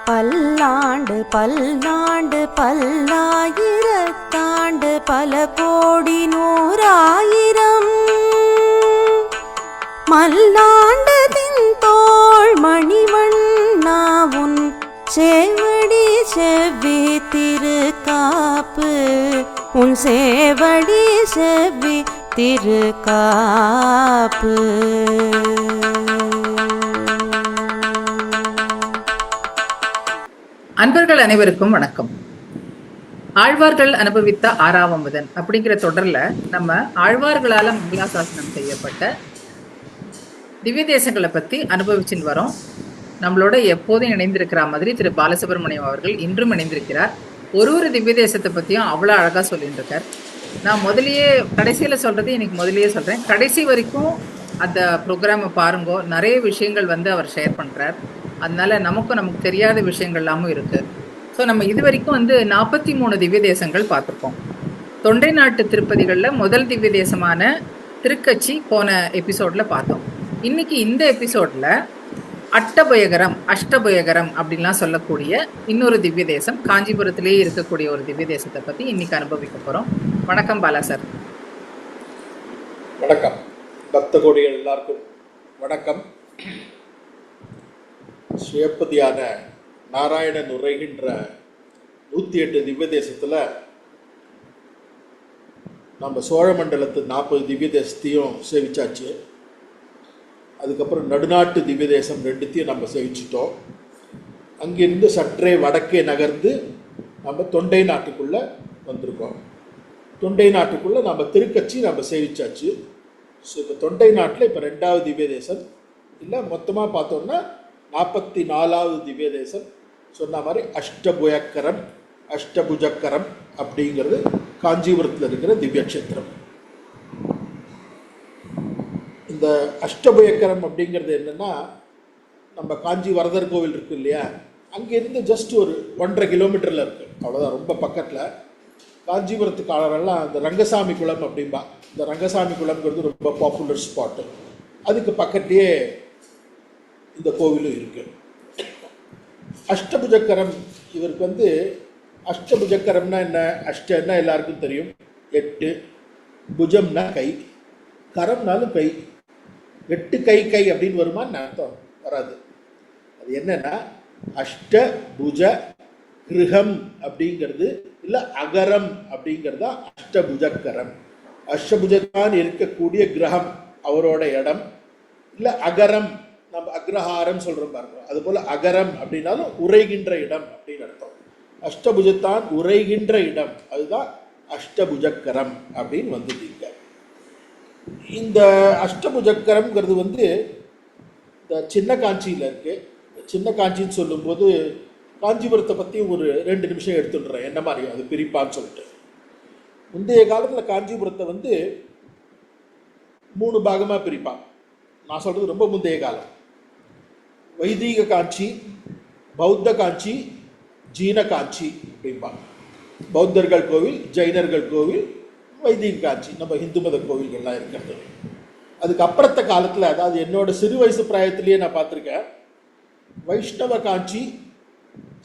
பல்லாண்டு பல்லாண்டு பல்லாயிரத்தாண்டு பல கோடி நூறாயிரம் மல்லாண்டதின் தோள் மணிவண்ணாவுன் சேவடி செவ்வி திருக்காப்பு உன் சேவடி செவ்வி திருக்காப்பு. அன்பர்கள் அனைவருக்கும் வணக்கம். ஆழ்வார்கள் அனுபவித்த ஆறாவமுதன் அப்படிங்கிற தொடர்ல நம்ம ஆழ்வார்களால மங்களாசாசனம் செய்யப்பட்ட திவ்ய தேசங்களை பத்தி அனுபவிச்சுன்னு வரோம். நம்மளோட எப்போதும் இணைந்திருக்கிற மாதிரி திரு பாலசுப்ரமணியம் அவர்கள் இன்றும் இணைந்திருக்கிறார். ஒரு திவ்ய தேசத்தை பத்தியும் அவ்வளோ அழகா சொல்லிட்டு இருக்கார். நான் முதலியே கடைசியில சொல்றது இன்னைக்கு முதலியே சொல்றேன், கடைசி வரைக்கும் அந்த ப்ரோக்ராமை பாருங்கோ. நிறைய விஷயங்கள் அவர் ஷேர் பண்றார். அதனால நமக்கு தெரியாத விஷயங்கள் எல்லாமும் இருக்கு. ஸோ நம்ம இது வரைக்கும் 43 திவ்ய தேசங்கள் பார்த்துருக்கோம். தொண்டை நாட்டு திருப்பதிகளில் முதல் திவ்ய தேசமான திருக்கச்சி போன எபிசோட்ல பார்த்தோம். இன்னைக்கு இந்த எபிசோட்ல அஷ்டபயகரம் அப்படின்லாம் சொல்லக்கூடிய இன்னொரு திவ்ய தேசம், காஞ்சிபுரத்திலேயே இருக்கக்கூடிய ஒரு திவ்ய தேசத்தை பத்தி இன்னைக்கு அனுபவிக்க போறோம். வணக்கம் பாலா சார். வணக்கம் பக்த கோடிகள் எல்லாருக்கும் வணக்கம். சுயப்பதியான நாராயணன் உரைகின்ற 108 திவ்ய தேசத்தில் நம்ம சோழ மண்டலத்து 40 திவ்ய தேசத்தையும் சேவிச்சாச்சு. அதுக்கப்புறம் நடுநாட்டு திவ்ய தேசம் 2த்தையும் நம்ம சேவிச்சிட்டோம். அங்கிருந்து சற்றே வடக்கே நகர்ந்து நம்ம தொண்டை நாட்டுக்குள்ளே வந்திருக்கோம். தொண்டை நாட்டுக்குள்ளே நம்ம திருக்கச்சி நம்ம சேவிச்சாச்சு. ஸோ இப்போ தொண்டை நாட்டில் இப்போ 2வது திவ்ய தேசம் இல்லை, மொத்தமாக பார்த்தோம்னா 44வது திவ்ய தேசம். சொன்ன மாதிரி அஷ்டபுஜக்கரம் அப்படிங்கிறது காஞ்சிபுரத்தில் இருக்கிற திவ்ய கஷேத்திரம். இந்த அஷ்டபுஜக்கரம் அப்படிங்கிறது என்னென்னா, நம்ம காஞ்சி வரதர் கோவில் இருக்கு இல்லையா, அங்கேருந்து ஜஸ்ட் ஒரு 1.5 கிலோமீட்டரில் இருக்குது, அவ்வளோதான், ரொம்ப பக்கத்தில். காஞ்சிபுரத்துக்காரரெல்லாம் அந்த ரங்கசாமி குளம் அப்படின்பா. இந்த ரங்கசாமி குளம்ங்கிறது ரொம்ப பாப்புலர் ஸ்பாட்டு. அதுக்கு பக்கத்தையே இந்த கோவிலும் இருக்குது. அஷ்டபுஜக்கரம் இவருக்கு அஷ்டபுஜக்கரம்னா என்ன? அஷ்டன்னா எல்லாருக்கும் தெரியும், 8, புஜம்னா கை, கரம்னாலும் கை, 8 கை அப்படின்னு வருமான்னு அர்த்தம் வராது. அது என்னன்னா அஷ்டபுஜ கிருஹம் அப்படிங்கிறது இல்லை அகரம் அப்படிங்கிறது தான் அஷ்டபுஜக்கரம். அஷ்டபுஜத்தான் இருக்கக்கூடிய கிரகம் அவரோட இடம், இல்லை அகரம் நம்ம அக்ரஹாரம் சொல்கிறோம் பாருங்க, அதுபோல் அகரம் அப்படின்னாலும் உரைகின்ற இடம் அப்படின்னு அர்த்தம். அஷ்டபுஜத்தான் உரைகின்ற இடம், அதுதான் அஷ்டபுஜக்கரம் அப்படின்னு வந்துட்டீங்க. இந்த அஷ்டபுஜக்கரம்ங்கிறது இந்த சின்ன காஞ்சியில் இருக்குது. சின்ன காஞ்சின்னு சொல்லும்போது காஞ்சிபுரத்தை பற்றி ஒரு 2 நிமிஷம் எடுத்துடுறேன், என்ன மாதிரி அது பிரிப்பான்னு சொல்லிட்டு. முந்தைய காலத்தில் காஞ்சிபுரத்தை 3 பாகமாக பிரிப்பான். நான் சொல்கிறது ரொம்ப முந்தைய காலம். வைதீக காஞ்சி, பௌத்த காஞ்சி, ஜீன காஞ்சி அப்படிம்பாங்க. பௌத்தர்கள் கோவில், ஜைனர்கள் கோவில், வைதீக காஞ்சி நம்ம இந்து மத கோவில்கள்லாம் இருக்கிறது. அதுக்கு அப்புறத்த காலத்தில், அதாவது என்னோட சிறு வயசு பிராயத்திலேயே நான் பார்த்துருக்கேன், வைஷ்ணவ காஞ்சி,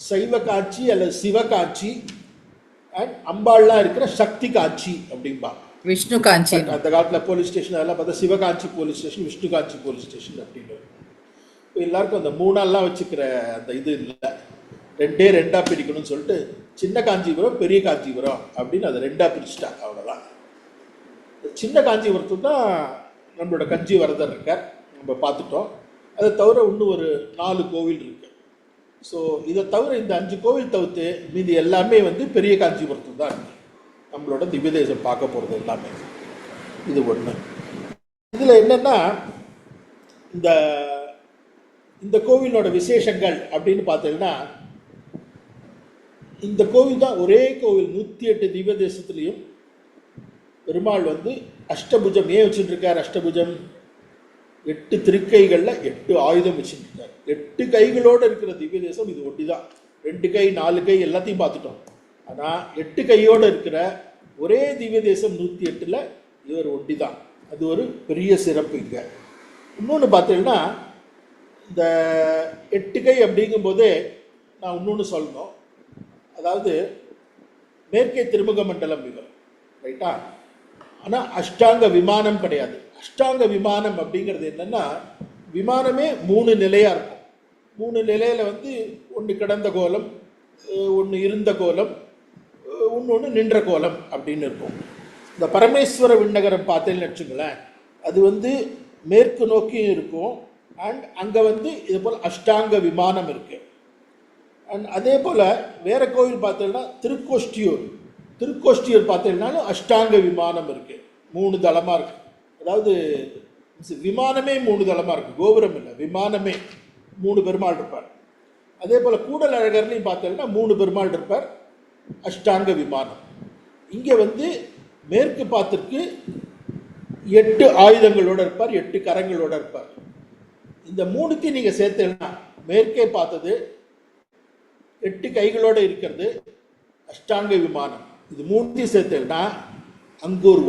சைவ காஞ்சி அல்லது சிவ காஞ்சி அண்ட் அம்பாள்லாம் இருக்கிற சக்தி காஞ்சி அப்படின்பா. விஷ்ணு காஞ்சி அந்த காலத்தில் போலீஸ் ஸ்டேஷன் அதெல்லாம் பார்த்தா சிவகாஞ்சி போலீஸ் ஸ்டேஷன், விஷ்ணு காஞ்சி போலீஸ் ஸ்டேஷன் அப்படின்னு. இப்போ எல்லாருக்கும் அந்த 3 வச்சுக்கிற அந்த இது இல்லை, 2 பிரிக்கணும்னு சொல்லிட்டு சின்ன காஞ்சிபுரம் பெரிய காஞ்சிபுரம் அப்படின்னு அதை 2 பிரிச்சுட்டா, அவ்வளோதான். சின்ன காஞ்சிபுரத்துக்கு தான் நம்மளோட கஞ்சி வரதர் இருக்கார், நம்ம பார்த்துட்டோம். அதை தவிர இன்னும் ஒரு 4 கோவில் இருக்கு. ஸோ இதை தவிர இந்த 5 கோவில் தவிர்த்து மீதி எல்லாமே பெரிய காஞ்சிபுரத்துக்கு தான் இருக்கு. நம்மளோட திவ்ய தேசம் பார்க்க போகிறது எல்லாமே இது ஒன்று. இதில் என்னென்னா, இந்த கோவிலோட விசேஷங்கள் அப்படின்னு பார்த்தீங்கன்னா, இந்த கோவில் தான் ஒரே கோவில் 108 திவ்ய தேசத்துலேயும் பெருமாள் அஷ்டபுஜம் ஏன் வச்சுட்டு இருக்கார்? அஷ்டபுஜம் 8 திருக்கைகளில் 8 ஆயுதம் வச்சுட்டு இருக்கார். 8 கைகளோடு இருக்கிற திவ்ய தேசம் இது ஒட்டி தான். 2 கை 4 கை எல்லாத்தையும் பார்த்துட்டோம். ஆனால் 8 கையோடு இருக்கிற ஒரே திவ்ய தேசம் 108ல் இவர் ஒட்டி தான். அது ஒரு பெரிய சிறப்பு. இங்கே இன்னொன்று பார்த்தீங்கன்னா, இந்த 8 கை அப்படிங்கும்போது நான் இன்னொன்று சொல்லணும். அதாவது மேற்கே திருமுக மண்டலம் இவர், ரைட்டா? ஆனால் அஷ்டாங்க விமானம் கிடையாது. அஷ்டாங்க விமானம் அப்படிங்கிறது என்னென்னா, விமானமே 3 நிலையாக இருக்கும். 3 நிலையில் வந்து ஒன்று கிடந்த கோலம், ஒன்று இருந்த கோலம், இன்னொன்று நின்ற கோலம் அப்படின்னு இருக்கும். இந்த பரமேஸ்வர விண்ணகரம் பார்த்தேன்னு வச்சுங்களேன், அது வந்து மேற்கு நோக்கியும் இருக்கும். அண்ட் அங்கே வந்து இது போல் அஷ்டாங்க விமானம் இருக்குது. அண்ட் அதே போல் வேறு கோவில் பார்த்தீங்கன்னா திருக்கோஷ்டியூர் பார்த்தீங்கன்னாலும் அஷ்டாங்க விமானம் இருக்குது. 3 தளமாக இருக்குது. அதாவது விமானமே 3 தளமாக இருக்குது, கோபுரம் இல்லை, விமானமே 3 பெருமாள் இருப்பார். அதே போல் கூடல் அழகர்லையும் பார்த்தீங்கன்னா 3 பெருமாள் இருப்பார், அஷ்டாங்க விமானம். இங்கே வந்து மேற்கு பார்த்திற்கு 8 ஆயுதங்களோடு இருப்பார், 8 கரங்களோடு இருப்பார். இந்த 3த்தையும் நீங்கள் சேர்த்தீங்கன்னா மேற்கே பார்த்தது 8 கைகளோடு இருக்கிறது அஷ்டாங்க விமானம். இது 3த்தையும் சேர்த்தீங்கன்னா அங்கூர்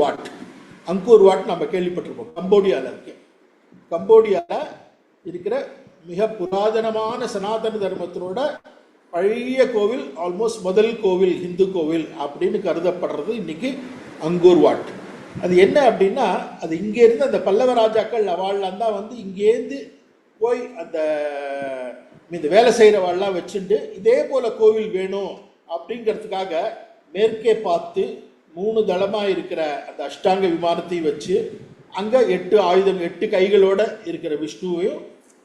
வாட் நம்ம கேள்விப்பட்டிருப்போம், கம்போடியாவில் இருக்கு. கம்போடியாவில் இருக்கிற மிக புராதனமான சனாதன தர்மத்தினோட பழைய கோவில், ஆல்மோஸ்ட் முதல் கோவில், இந்து கோவில் அப்படின்னு கருதப்படுறது இன்னைக்கு அங்கூர் வாட். அது என்ன அப்படின்னா, அது இங்கேருந்து அந்த பல்லவ ராஜாக்கள் அவாள்லாம் தான் வந்து இங்கேருந்து போய் இந்த வேலை செய்கிறவாள்லாம் வச்சுட்டு இதே போல் கோவில் வேணும் அப்படிங்கிறதுக்காக மேற்கே பார்த்து 3 தளமாக இருக்கிற அந்த அஷ்டாங்க விமானத்தையும் வச்சு அங்கே 8 ஆயுதம் 8 கைகளோட இருக்கிற விஷ்ணுவையும்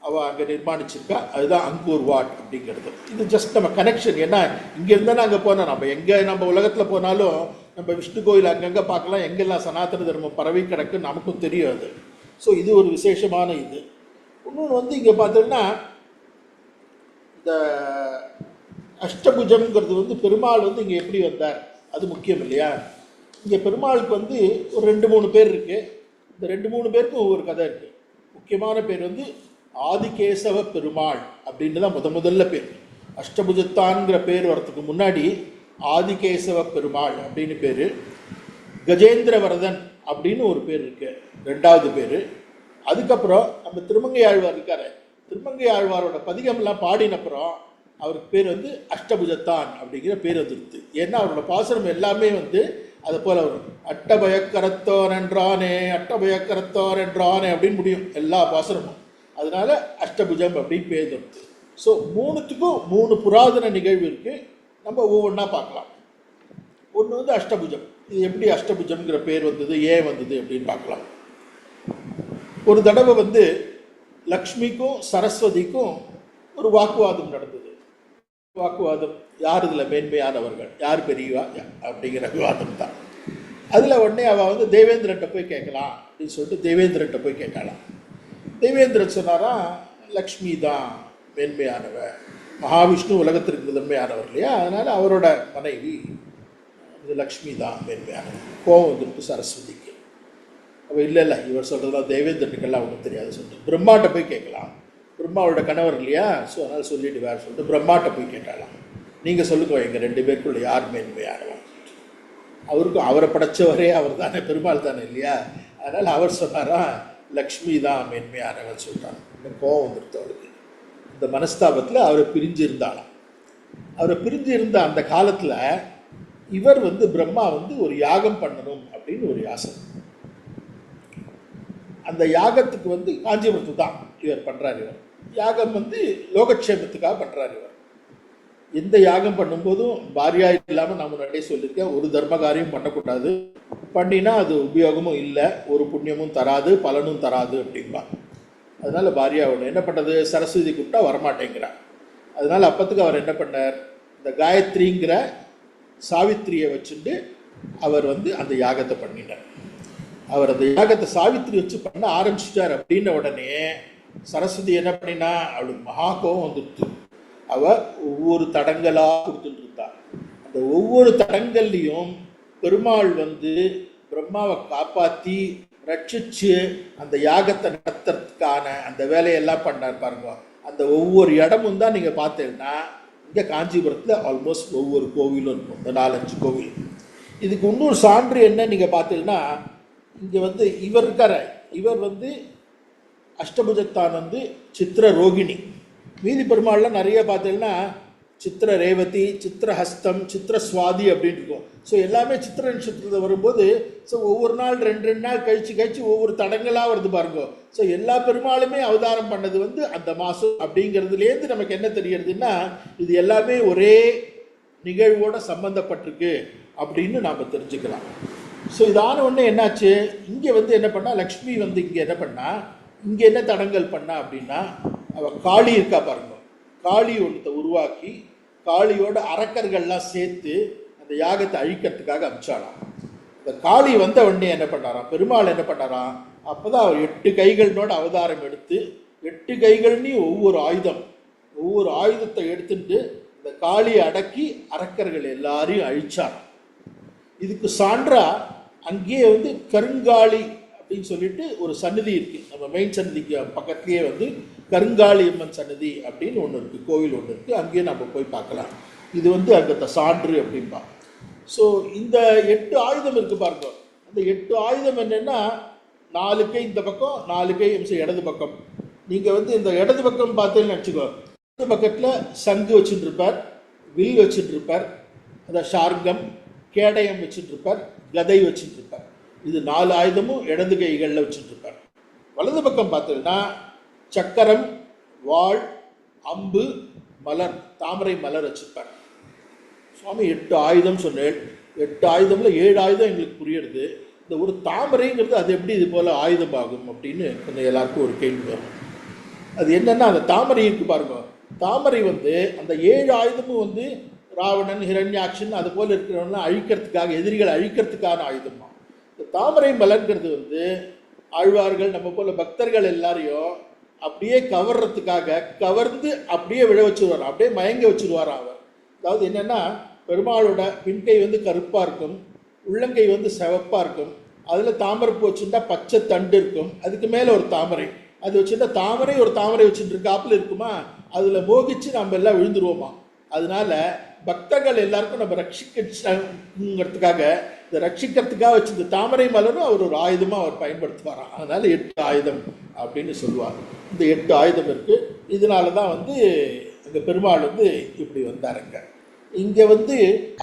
அவள் அங்கே நிர்மாணிச்சிருக்கா. அதுதான் அங்கூர் வாட் அப்படிங்கிறது. இது ஜஸ்ட் நம்ம கனெக்ஷன். ஏன்னா இங்கே இருந்தால் அங்கே போனால் நம்ம உலகத்தில் போனாலும் நம்ம விஷ்ணு கோயில் அங்கங்கே பார்க்கலாம், எங்கெல்லாம் சனாதன தர்மம் பரவி கிடக்கு நமக்கும் தெரியாது. ஸோ இது ஒரு விசேஷமான இது. இன்னொன்று வந்து இங்கே பார்த்தோம்னா இந்த அஷ்டபுஜம்ங்கிறது வந்து பெருமாள் வந்து இங்கே எப்படி வந்தார் அது முக்கியம் இல்லையா? இங்கே பெருமாளுக்கு வந்து ஒரு 2-3 பேர் இருக்குது. இந்த 2-3 பேருக்கும் ஒவ்வொரு கதை இருக்குது. முக்கியமான பேர் வந்து ஆதிகேசவ பெருமாள் அப்படின்னு தான் முதல்ல பேர். அஷ்டபுஜத்தான்கிற பேர் வரத்துக்கு முன்னாடி ஆதிகேசவ பெருமாள் அப்படின்னு பேர். கஜேந்திரவரதன் அப்படின்னு ஒரு பேர் இருக்குது, 2வது பேர். அதுக்கப்புறம் நம்ம திருமங்கை ஆழ்வார் இருக்காரு, திருமங்கை ஆழ்வாரோட பதிகம்லாம் பாடினப்புறம் அவருக்கு பேர் வந்து அஷ்டபுஜத்தான் அப்படிங்கிற பேர் வந்துடுது. ஏன்னா அவரோட பாசுரம் எல்லாமே வந்து அதை போல் வரும். அட்டபயக்கரத்தோர் என்றானே அப்படின்னு முடியும் எல்லா பாசுரமும். அதனால அஷ்டபுஜம் அப்படின்னு பேர் வந்துடுது. ஸோ 3த்துக்கும் 3 புராதன நிகழ்வு இருக்குது. நம்ம ஒவ்வொன்றா பார்க்கலாம். ஒன்று வந்து அஷ்டபுஜம். இது எப்படி அஷ்டபுஜம்ங்கிற பேர் வந்தது, ஏன் வந்தது அப்படின்னு பார்க்கலாம். ஒரு தடவை வந்து லக்ஷ்மிக்கும் சரஸ்வதிக்கும் ஒரு வாக்குவாதம் நடந்தது. வாக்குவாதம், யார் இதில் மேன்மையானவர்கள், யார் பெரியவா அப்படிங்கிற விவாதம் தான். அதில் உடனே அவள் வந்து தேவேந்திரன்ட்ட போய் கேட்கலாம் அப்படின்னு சொல்லிட்டு தேவேந்திரன்ட்ட போய் கேட்கலாம். தேவேந்திரன் சொன்னாரா, லக்ஷ்மி தான் மேன்மையானவர், மகாவிஷ்ணு உலகத்திற்கு முதன்மையானவர் இல்லையா, அதனால் அவரோட மனைவி இது லக்ஷ்மி தான் மேன்மையானவர். கோபம் வந்துருக்கு சரஸ்வதிக்கு. அவள் இல்லை இவர் சொல்கிறதெல்லாம் தேவேந்திரனுக்கெல்லாம் ஒன்றும் தெரியாது சொல்லிட்டு பிரம்மாட்ட போய் கேட்கலாம். பிரம்மாவோட கணவர் இல்லையா, ஸோ அதனால் சொல்லிட்டு வேறு சொல்லிட்டு பிரம்மாட்ட போய் கேட்டாலாம், நீங்கள் சொல்லுங்க எங்கள் 2 பேருக்குள்ள யார் மேன்மையானவர். அவருக்கும் அவரை படைச்சவரே அவர் தானே, பெருமாள் தானே இல்லையா, அதனால் அவர் சொன்னாரா லக்ஷ்மி தான் மேன்மையானவர் சொல்கிறாங்க. இன்னும் கோவம் வந்துடுது அவளுக்கு. இந்த மனஸ்தாபத்தில் அவரை பிரிஞ்சு இருந்தாலாம். அவரை பிரிஞ்சு இருந்த அந்த காலத்தில் இவர் வந்து பிரம்மா வந்து ஒரு யாகம் பண்ணணும் அப்படின்னு ஒரு யாசை. அந்த யாகத்துக்கு வந்து காஞ்சிபுரத்து தான் இவர் பண்ணுறார். இவர் யாகம் வந்து லோகக்ஷேமத்துக்காக பண்ணுறார். இவர் எந்த யாகம் பண்ணும்போதும் பாரியா இல்லாமல் நான் முன்னாடியே சொல்லியிருக்கேன், ஒரு தர்ம காரியம் பண்ணக்கூடாது, பண்ணினா அது உபயோகமும் இல்லை, ஒரு புண்ணியமும் தராது, பலனும் தராது அப்படின்பா. அதனால் பாரியாவோட என்ன பண்ணுறது, சரஸ்வதி கூப்பிட்டா வரமாட்டேங்கிறார். அதனால் அப்பத்துக்கு அவர் என்ன பண்ணார், இந்த காயத்ரிங்கிற சாவித்திரியை வச்சுட்டு அவர் வந்து அந்த யாகத்தை பண்ணினார். அவர் அந்த யாகத்தை சாவித்திரி வச்சு பண்ண ஆரம்பிச்சிட்டார். அப்படின்ன உடனே சரஸ்வதி என்ன பண்ணினா, அவளுக்கு மகா கோபம் வந்துடுது. அவள் ஒவ்வொரு தடங்களாக கொடுத்துட்டு இருந்தாள். அந்த ஒவ்வொரு தடங்கள்லையும் பெருமாள் வந்து பிரம்மாவை காப்பாற்றி ரட்சிச்சு அந்த யாகத்தை நடத்துறதுக்கான அந்த வேலையெல்லாம் பண்ணார் பாருங்க. அந்த ஒவ்வொரு இடமும் தான் நீங்கள் பார்த்தீங்கன்னா இங்கே காஞ்சிபுரத்தில் ஆல்மோஸ்ட் ஒவ்வொரு கோவிலும் இருக்கும், இந்த 4-5 கோவில். இதுக்கு இன்னொரு சான்று என்ன நீங்கள் பார்த்தீங்கன்னா, இங்கே வந்து இவர் இருக்கார, இவர் வந்து அஷ்டபுஜத்தான் வந்து சித்திர ரோகிணி. மீதி பெருமாள்லாம் நிறைய பார்த்தீங்கன்னா சித்திர ரேவதி, சித்திரஹஸ்தம், சித்திரஸ்வாதி அப்படின்னு இருக்கும். ஸோ எல்லாமே சித்திர நட்சத்திரத்தில் வரும்போது ஸோ ஒவ்வொரு நாள் ரெண்டு நாள் கழிச்சு ஒவ்வொரு தடங்களாக வருது பாருங்க. ஸோ எல்லா பெருமாளுமே அவதாரம் பண்ணது வந்து அந்த மாதம் அப்படிங்கிறதுலேருந்து நமக்கு என்ன தெரியறதுன்னா இது எல்லாமே ஒரே நிகழ்வோட சம்பந்தப்பட்டிருக்கு அப்படின்னு நாம் தெரிஞ்சுக்கலாம். ஸோ இதான ஒன்று என்னாச்சு, இங்கே வந்து என்ன பண்ணா லக்ஷ்மி வந்து இங்கே என்ன பண்ணா, இங்கே என்ன தடங்கல் பண்ணா அப்படின்னா அவள் காளி இருக்கா பாருங்க, காளி ஒன்றத்தை உருவாக்கி காளியோட அரக்கர்கள்லாம் சேர்த்து அந்த யாகத்தை அழிக்கிறதுக்காக அமிச்சாலாம். இந்த காளி வந்த உடனே என்ன பண்ணாராம், பெருமாள் என்ன பண்ணாராம், அப்போ தான் அவர் 8 கைகளோட அவதாரம் எடுத்து 8 கைகள்னு ஒவ்வொரு ஆயுதத்தை எடுத்துட்டு இந்த காளியை அடக்கி அரக்கர்கள் எல்லாரையும் அழிச்சாராம். இதுக்கு சான்றா அங்கேயே வந்து கருங்காளி அப்படின்னு சொல்லிட்டு ஒரு சன்னதி இருக்குது, நம்ம மெயின் சன்னதிக்கு பக்கத்துலேயே வந்து கருங்காளி அம்மன் சன்னதி அப்படின்னு ஒன்று இருக்குது, கோவில் ஒன்று இருக்குது, அங்கேயே நம்ம போய் பார்க்கலாம். இது வந்து அங்கே சான்று அப்படின்பா. ஸோ இந்த 8 ஆயுதம் இருக்குது பாருங்க, அந்த 8 ஆயுதம் என்னென்னா 4 கை இந்த பக்கம், 4 கை இடது பக்கம். நீங்கள் வந்து இந்த இடது பக்கம் பார்த்தீங்கன்னு வச்சுக்கோ, இடது பக்கத்தில் சங்கு வச்சுட்டு இருப்பார், வில் வச்சுட்டு இருப்பார், அந்த ஷார்கம் கேடயம் வச்சுட்டு இருப்பார், கதை வச்சுட்டு இருப்பார். இது 4 ஆயுதமும் இடது கைகளில் வச்சுட்டு இருப்பார். வலது பக்கம் பார்த்தீங்கன்னா சக்கரம், வாள், அம்பு, மலர், தாமரை மலர் வச்சுருப்பார். சுவாமி 8 ஆயுதம் சொன்னேன், 8 ஆயுதம்ல 7 ஆயுதம் எங்களுக்கு புரியுறது, இந்த ஒரு தாமரைங்கிறது அது எப்படி இது போல் ஆயுதம் ஆகும் அப்படின்னு கொஞ்சம் எல்லாருக்கும் ஒரு கேள்வி வரும். அது என்னென்னா அந்த தாமரை இருக்கு பாருங்க, தாமரை வந்து அந்த 7 ஆயுதமும் வந்து ராவணன், ஹிரண்யாட்சன் அது போல் இருக்கிறவங்களாம் அழிக்கிறதுக்காக, எதிரிகளை அழிக்கிறதுக்கான ஆயுதமா. இந்த தாமரை மலர்ங்கிறது வந்து ஆழ்வார்கள் நம்ம போல பக்தர்கள் எல்லாரையும் அப்படியே கவர்றதுக்காக கவர்ந்து அப்படியே விழ வச்சுருவார், அப்படியே மயங்க வச்சுருவார் அவர். அதாவது என்னென்னா பெருமாளோட பின்கை வந்து கருப்பாக இருக்கும், உள்ளங்கை வந்து சிவப்பாக இருக்கும், அதில் தாமரைப்பூ வச்சுட்டா பச்சை தண்டு இருக்கும், அதுக்கு மேலே ஒரு தாமரை, அது வச்சுட்டா தாமரை ஒரு தாமரை வச்சுட்டு இருக்காப்புல இருக்குமா, அதில் மோகிச்சு நம்ம எல்லாம் விழுந்துருவோமா. அதனால பக்தர்கள் எல்லாருக்கும் நம்ம ரட்சிக்கிறதுக்காக இந்த ரட்சிக்கிறதுக்காக வச்சு இந்த தாமரை மலரும் அவர் ஒரு ஆயுதமாக அவர் பயன்படுத்துவாராம். அதனால 8 ஆயுதம் அப்படின்னு சொல்லுவார். இந்த 8 ஆயுதம் இருக்கு. இதனால தான் வந்து அங்கே பெருமாள் வந்து இப்படி வந்தாருங்க. இங்கே வந்து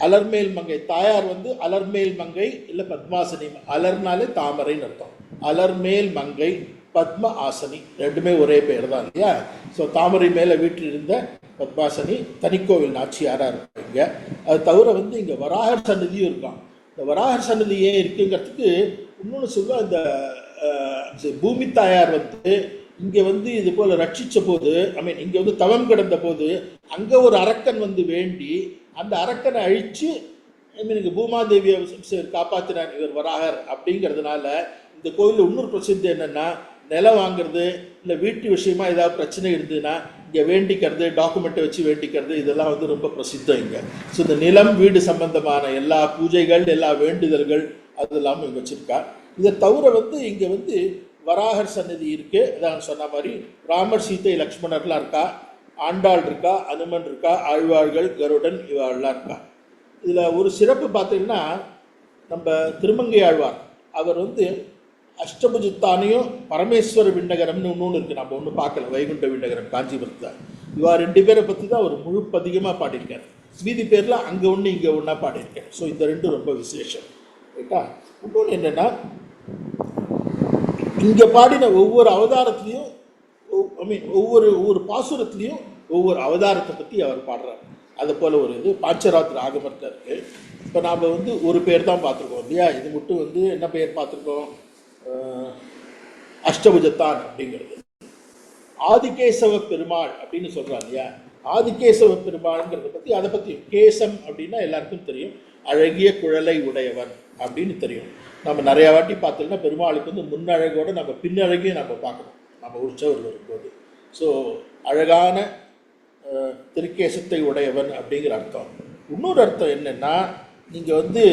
அலர்மேல் மங்கை தாயார் வந்து அலர்மேல் மங்கை இல்லை பத்மாசனி, அலர்னாலே தாமரைன்னு அர்த்தம், அலர்மேல் மங்கை பத்ம ஆசனி ரெண்டுமே ஒரே பேர் தான் இல்லையா. ஸோ தாமரை மேலே வீட்டில் இருந்த பத்மாசனி தனிக்கோவில் நாச்சியாராக இருப்பாங்க. அது தவிர வந்து இங்கே வராகர் சன்னதியும் இருக்கான். இந்த வராகர் சன்னதி ஏன் இருக்குங்கிறதுக்கு இன்னொன்று சொல்லுவா, இந்த பூமி தாயார் வந்து இங்கே வந்து இது போல் ரட்சித்த போது, இங்கே வந்து தவம் கிடந்த போது அங்கே ஒரு அரக்கன் வந்து வேண்டி அந்த அரக்கனை அழித்து இங்கே பூமாதேவியை காப்பாற்றினார் இவர் வராகர். அப்படிங்கிறதுனால இந்த கோயிலில் இன்னொரு பிரசித்தி என்னென்னா, நிலம் வாங்கிறது இல்லை வீட்டு விஷயமா ஏதாவது பிரச்சனை இருந்ததுன்னா இங்கே வேண்டிக்கிறது, டாக்குமெண்ட்டை வச்சு வேண்டிக்கிறது, இதெல்லாம் வந்து ரொம்ப பிரசித்தம் இங்கே. ஸோ இந்த நிலம் வீடு சம்பந்தமான எல்லா பூஜைகள், எல்லா வேண்டுதல்கள் அது இல்லாமல் இங்கே வச்சுருக்கா. இதை தவிர வந்து இங்கே வந்து வராகர் சன்னதி இருக்குது. அதான் சொன்ன மாதிரி ராமர், சீதை, லக்ஷ்மணர்லாம் இருக்கா, ஆண்டாள் இருக்கா, அனுமன் இருக்கா, ஆழ்வார்கள், கருடன் இவாள்லாம் இருக்கா. இதில் ஒரு சிறப்பு பார்த்தீங்கன்னா, நம்ம திருமங்கை ஆழ்வார் அவர் வந்து அஷ்டபுஜத்தானையும் பரமேஸ்வர விண்ணகரம்னு இன்னொன்று இருக்குது, நம்ம ஒன்றும் பார்க்கல, வைகுண்ட விண்ணகரம் காஞ்சிபுரத்தில். இவா 2 பேரை பற்றி தான் ஒரு முழு பதிகமாக பாடியிருக்கார். மீதி பேரில் அங்கே ஒன்று இங்கே ஒன்றா பாடியிருக்கேன். ஸோ இந்த 2 ரொம்ப விசேஷம் ரைட்டா. இன்னொன்று என்னென்னா, இங்கே பாடின ஒவ்வொரு அவதாரத்துலேயும் ஒவ்வொரு பாசுரத்துலேயும் ஒவ்வொரு அவதாரத்தை பற்றி அவர் பாடுறார். அது போல் ஒரு இது பாஞ்சராத்திர ஆகமத்தில் இருக்குது. இப்போ நாம் வந்து ஒரு பேர் தான் பார்த்துருக்கோம் இல்லையா, இது மட்டும் வந்து என்ன பேர் பார்த்துருக்கோம், அஷ்டபுஜத்தான் அப்படிங்கிறது. ஆதிகேசவ பெருமாள் அப்படின்னு சொல்கிறாங்க இல்லையா, ஆதிகேசவ பெருமாள்ங்கிறத பற்றி, அதை பற்றி கேசம் அப்படின்னா எல்லாருக்கும் தெரியும், அழகிய குழலை உடையவன் அப்படின்னு தெரியும். நம்ம நிறையா வாட்டி பார்த்தோம்னா பெருமாளுக்கு வந்து முன்னழகோடு நம்ம பின்னழகையும் நம்ம பார்க்கணும் நம்ம உற்சவர் வரும்போது. ஸோ அழகான திருக்கேசத்தை உடையவன் அப்படிங்கிற அர்த்தம். இன்னொரு அர்த்தம் என்னென்னா, நீங்கள் வந்து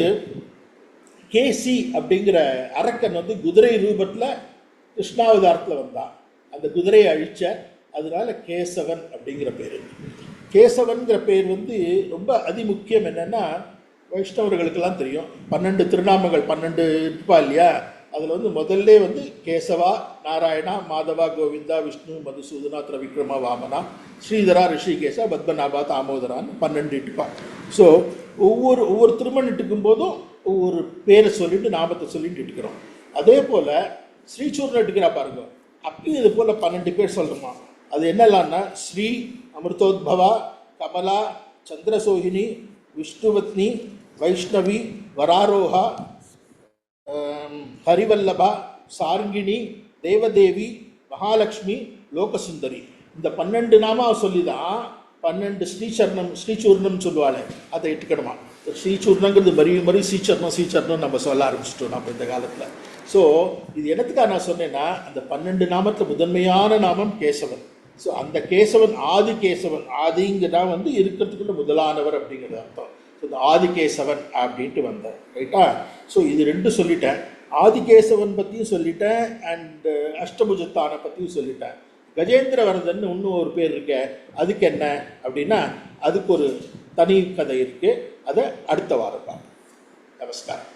கேசி அப்படிங்கிற அரக்கன் வந்து குதிரை ரூபத்தில் கிருஷ்ணாவதாரத்தில் வந்தான், அந்த குதிரையை அழிச்ச, அதனால கேசவன் அப்படிங்கிற பேர். கேசவன்கிற பேர் வந்து ரொம்ப அதிமுக்கியம். என்னென்னா, வைஷ்ணவர்களுக்கெல்லாம் தெரியும் 12 திருநாமங்கள் 12 இருப்பா இல்லையா, அதில் வந்து முதல்ல வந்து கேசவா, நாராயணா, மாதவா, கோவிந்தா, விஷ்ணு, மதுசூதனா, திரவிக்ரமா, வாமனா, ஸ்ரீதரா, ரிஷிகேஷா, பத்மநாபா, தாமோதரான்னு 12 இட்டுப்பா. ஸோ ஒவ்வொரு திருமணம் இட்டுக்கும் போதும் ஒவ்வொரு பேரை சொல்லிட்டு நாமத்தை சொல்லிட்டு இட்டுக்கிறோம். அதே போல் ஸ்ரீசூர்ணம் இட்டுக்கிறா பாருங்க, அப்பயும் இது போல் 12 பேர் சொல்கிறோமா. அது என்னெல்லாம்னா ஸ்ரீ, அமிர்தோத்பவா, கமலா, சந்திரசோகினி, விஷ்ணுவத்னி, வைஷ்ணவி, வராரோகா, ஹரிவல்லபா, சார்ங்கிணி, தேவதேவி, மகாலட்சுமி, லோகசுந்தரி. இந்த 12 நாமா சொல்லி தான் 12 ஸ்ரீசூர்ணம் சொல்லுவாள். அதை இட்டுக்கணுமா. ஸ்ரீசூர்ணங்கிறது மறுபடி ஸ்ரீசரணம் நம்ம சொல்ல ஆரம்பிச்சிட்டோம் நம்ம இந்த காலத்தில். ஸோ இது என்னத்துக்காக நான் சொன்னேன்னா, அந்த 12 நாமத்தில் முதன்மையான நாமம் கேசவன். ஸோ அந்த கேசவன் ஆதிகேசவன், ஆதிங்கிறதா இருக்கிறதுக்குள்ள முதலானவர் அப்படிங்கிறது அர்த்தம். ஸோ இந்த ஆதிகேசவன் அப்படின்ட்டு வந்தார். ரைட்டா? ஸோ இது 2 சொல்லிட்டேன். ஆதிகேசவன் பற்றியும் சொல்லிட்டேன், அண்ட் அஷ்டபுஜத்தானை பற்றியும் சொல்லிட்டேன். கஜேந்திரவரதன் இன்னும் ஒரு பேர் இருக்க, அதுக்கு என்ன அப்படின்னா அதுக்கு ஒரு தனி கதை இருக்குது. அதை அடுத்த வாரம் பார்ப்போம். நமஸ்காரம்.